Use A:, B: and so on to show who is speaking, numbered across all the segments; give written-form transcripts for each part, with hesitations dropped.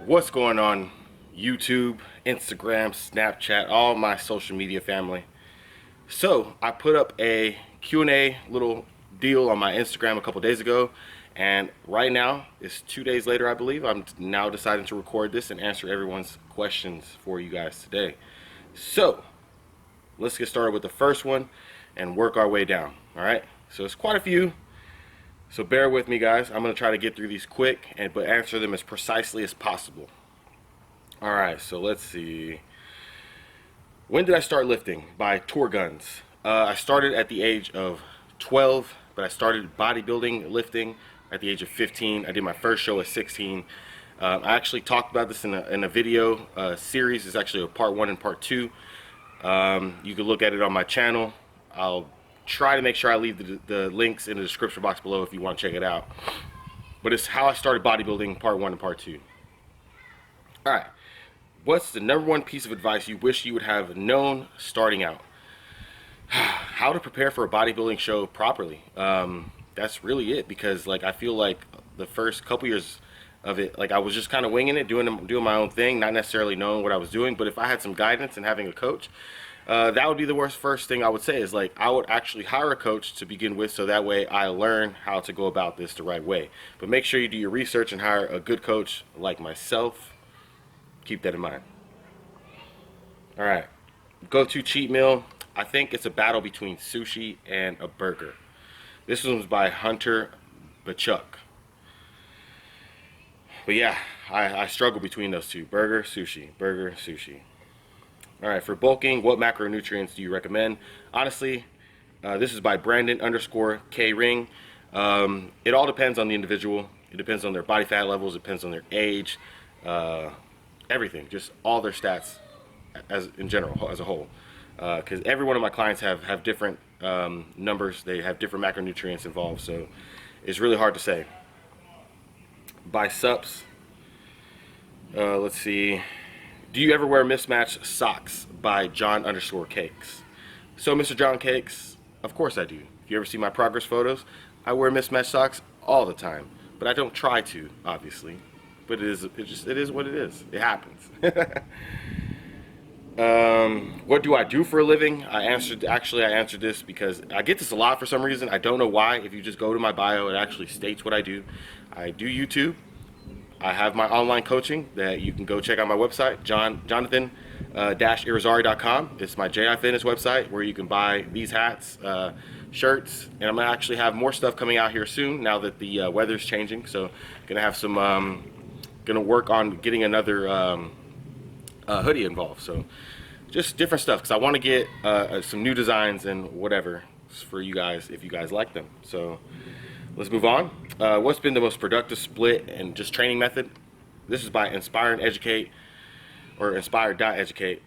A: What's going on YouTube, Instagram, Snapchat, all my social media family? So I put up a Q&A little deal on my Instagram a couple days ago, and right now it's 2 days later, I believe. I'm now deciding to record this and answer everyone's questions for you guys today. So let's get started with the first one and work our way down. All right, so it's quite a few, so bear with me, guys. I'm gonna try to get through these quick but answer them as precisely as possible. All right, so let's see. When did I start lifting? By tour guns. I started at the age of 12, but I started bodybuilding, lifting at the age of 15. I did my first show at 16. I actually talked about this in a video series. It's actually a part 1 and part 2. You can look at it on my channel. I'll try to make sure I leave the links in the description box below if you want to check it out. But it's how I started bodybuilding, part 1 and part 2. All right. What's the number one piece of advice you wish you would have known starting out? How to prepare for a bodybuilding show properly. That's really it, because I feel like the first couple years of it, I was just kind of winging it, doing my own thing, not necessarily knowing what I was doing. But if I had some guidance and having a coach, that would be the first thing I would say is I would actually hire a coach to begin with, so that way I learn how to go about this the right way. But make sure you do your research and hire a good coach like myself. Keep that in mind. All right, go-to cheat meal. I think it's a battle between sushi and a burger. This one was by Hunter Bachuk. But yeah, I struggle between those two: burger, sushi, burger, sushi. All right, for bulking, what macronutrients do you recommend? Honestly, this is by Brandon_K-Ring. It all depends on the individual. It depends on their body fat levels. It depends on their age. Everything, just all their stats as in general, as a whole, because every one of my clients have different numbers. They have different macronutrients involved, so it's really hard to say. By Sups, let's see, do you ever wear mismatched socks? By John_Cakes. So Mr. John Cakes, of course I do. If you ever see my progress photos, I wear mismatched socks all the time, but I don't try to, obviously. But it is what it is. It happens. What do I do for a living? I answered this because I get this a lot for some reason. I don't know why. If you just go to my bio, it actually states what I do. I do YouTube. I have my online coaching that you can go check out my website, Jonathan-Irizarry.com. It's my JI Fitness website where you can buy these hats, shirts, and I'm gonna actually have more stuff coming out here soon now that the weather's changing. So gonna have some gonna work on getting another hoodie involved, so just different stuff, because I want to get some new designs and whatever for you guys if you guys like them. So let's move on. What's been the most productive split and just training method? This is by Inspire and Educate, or Inspire.Educate.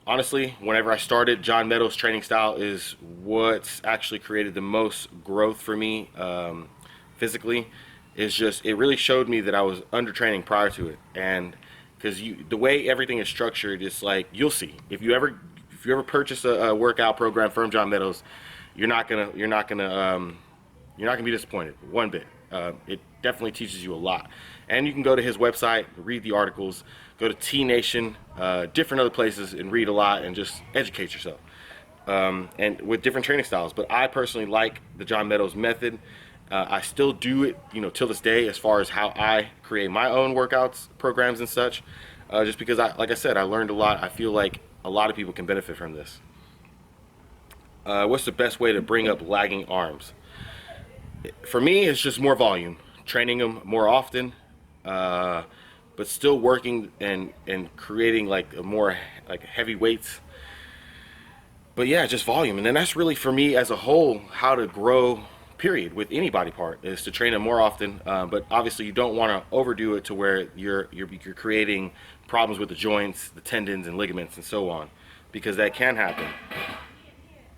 A: Honestly, whenever I started, John Meadows' training style is what's actually created the most growth for me physically. It's just, it really showed me that I was under training prior to it, and because the way everything is structured, it's you'll see if you ever purchase a workout program from John Meadows, you're not gonna be disappointed one bit. It definitely teaches you a lot, and you can go to his website, read the articles, go to T Nation, different other places, and read a lot and just educate yourself, and with different training styles. But I personally like the John Meadows method. I still do it, till this day, as far as how I create my own workouts, programs, and such. Just because, like I said, I learned a lot. I feel like a lot of people can benefit from this. What's the best way to bring up lagging arms? For me, it's just more volume, training them more often, but still working and creating more heavy weights. But yeah, just volume, and then that's really for me as a whole how to grow. Period, with any body part, is to train them more often, but obviously you don't want to overdo it to where you're creating problems with the joints, the tendons, and ligaments, and so on, because that can happen.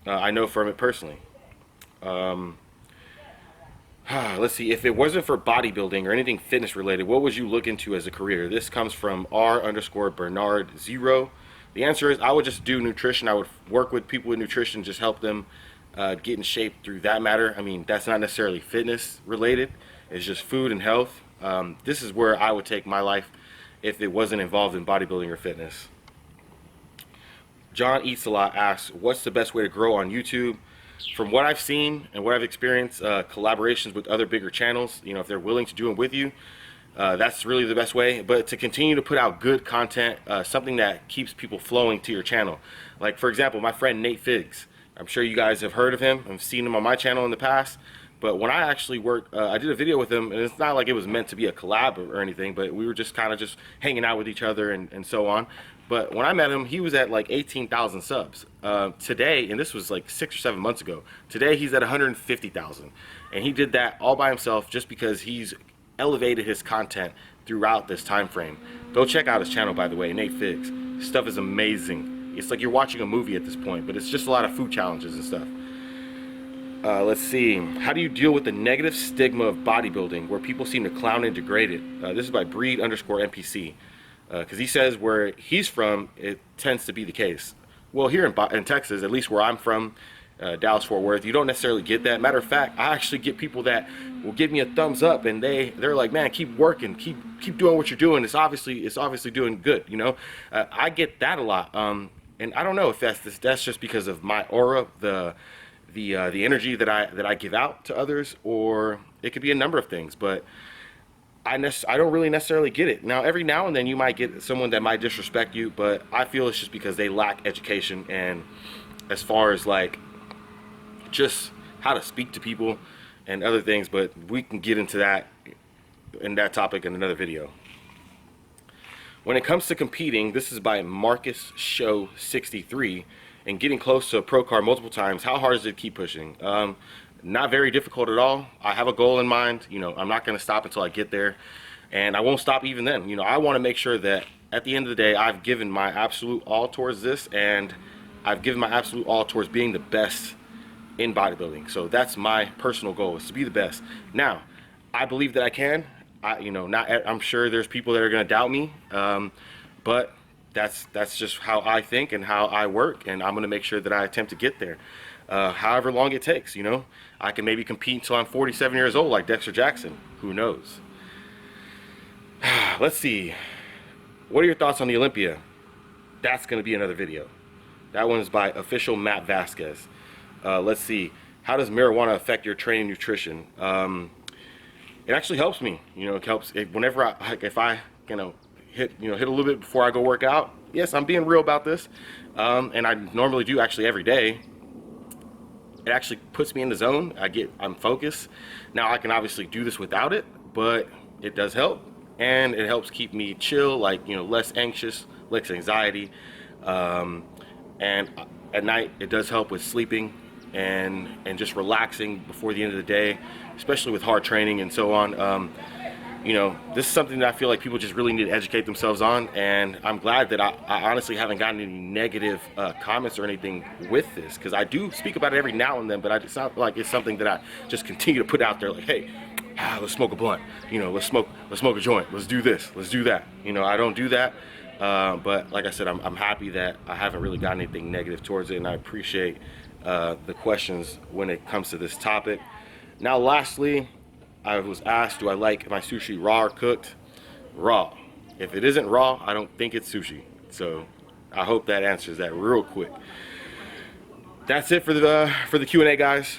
A: I know from it personally. Let's see, if it wasn't for bodybuilding or anything fitness related, what would you look into as a career? This comes from R_Bernard0. The answer is I would just do nutrition. I would work with people with nutrition, just help them get in shape through that matter. I mean, that's not necessarily fitness related. It's just food and health. This is where I would take my life if it wasn't involved in bodybuilding or fitness. John Eats a Lot asks, what's the best way to grow on YouTube? From what I've seen and what I've experienced, collaborations with other bigger channels, you know, if they're willing to do them with you, that's really the best way. But to continue to put out good content, something that keeps people flowing to your channel. Like, for example, my friend Nate Figs. I'm sure you guys have heard of him. I've seen him on my channel in the past. But when I actually worked, I did a video with him, and it's not like it was meant to be a collab or anything, but we were just kind of just hanging out with each other and so on. But when I met him, he was at like 18,000 subs. Today, and this was like 6 or 7 months ago, today he's at 150,000. And he did that all by himself just because he's elevated his content throughout this time frame. Go check out his channel, by the way, Nate Figs. His stuff is amazing. It's like you're watching a movie at this point, but it's just a lot of food challenges and stuff. Let's see. How do you deal with the negative stigma of bodybuilding where people seem to clown and degrade it? This is by breed_NPC. Because he says where he's from, it tends to be the case. Well, here in Texas, at least where I'm from, Dallas-Fort Worth, you don't necessarily get that. Matter of fact, I actually get people that will give me a thumbs up, and they're like, man, keep working, keep doing what you're doing. It's obviously doing good, you know. I get that a lot, and I don't know if that's just because of my aura, the energy that I give out to others, or it could be a number of things, but I don't really necessarily get it. Now, every now and then you might get someone that might disrespect you, but I feel it's just because they lack education, and as far as like just how to speak to people and other things, but we can get into that topic in another video. When it comes to competing, this is by Marcus Show 63, and getting close to a pro card multiple times, how hard is it to keep pushing? Not very difficult at all. I have a goal in mind. You know, I'm not going to stop until I get there, and I won't stop even then. You know, I want to make sure that at the end of the day, I've given my absolute all towards this, and I've given my absolute all towards being the best in bodybuilding. So that's my personal goal, is to be the best. Now, I believe that I can. I'm sure there's people that are going to doubt me, but that's just how I think and how I work, and I'm going to make sure that I attempt to get there. However long it takes, you know. I can maybe compete until I'm 47 years old like Dexter Jackson. Who knows? Let's see. What are your thoughts on the Olympia? That's going to be another video. That one is by official Matt Vasquez. Let's see. How does marijuana affect your training nutrition? It actually helps me. You know, it helps whenever if I hit a little bit before I go work out. Yes, I'm being real about this, and I normally do actually every day. It actually puts me in the zone. I'm focused. Now I can obviously do this without it, but it does help, and it helps keep me chill, like, you know, less anxious, less anxiety, and at night it does help with sleeping and just relaxing before the end of the day, especially with hard training and so on. You know, this is something that I feel like people just really need to educate themselves on, and I'm glad that I honestly haven't gotten any negative comments or anything with this, because I do speak about it every now and then, but it's not like it's something that I just continue to put out there like, hey, let's smoke a blunt, you know, let's smoke a joint, let's do this, let's do that. You know, I don't do that, but like I said, I'm happy that I haven't really gotten anything negative towards it, and I appreciate the questions when it comes to this topic. Now, lastly, I was asked, do I like my sushi raw or cooked? Raw. If it isn't raw, I don't think it's sushi. So I hope that answers that real quick. That's it for the Q&A, guys.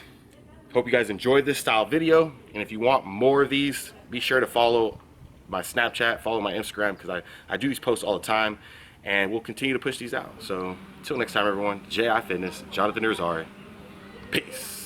A: Hope you guys enjoyed this style video. And if you want more of these, be sure to follow my Snapchat, follow my Instagram, because I do these posts all the time. And we'll continue to push these out. So until next time, everyone, J.I. Fitness, Jonathan Irizarry. Peace.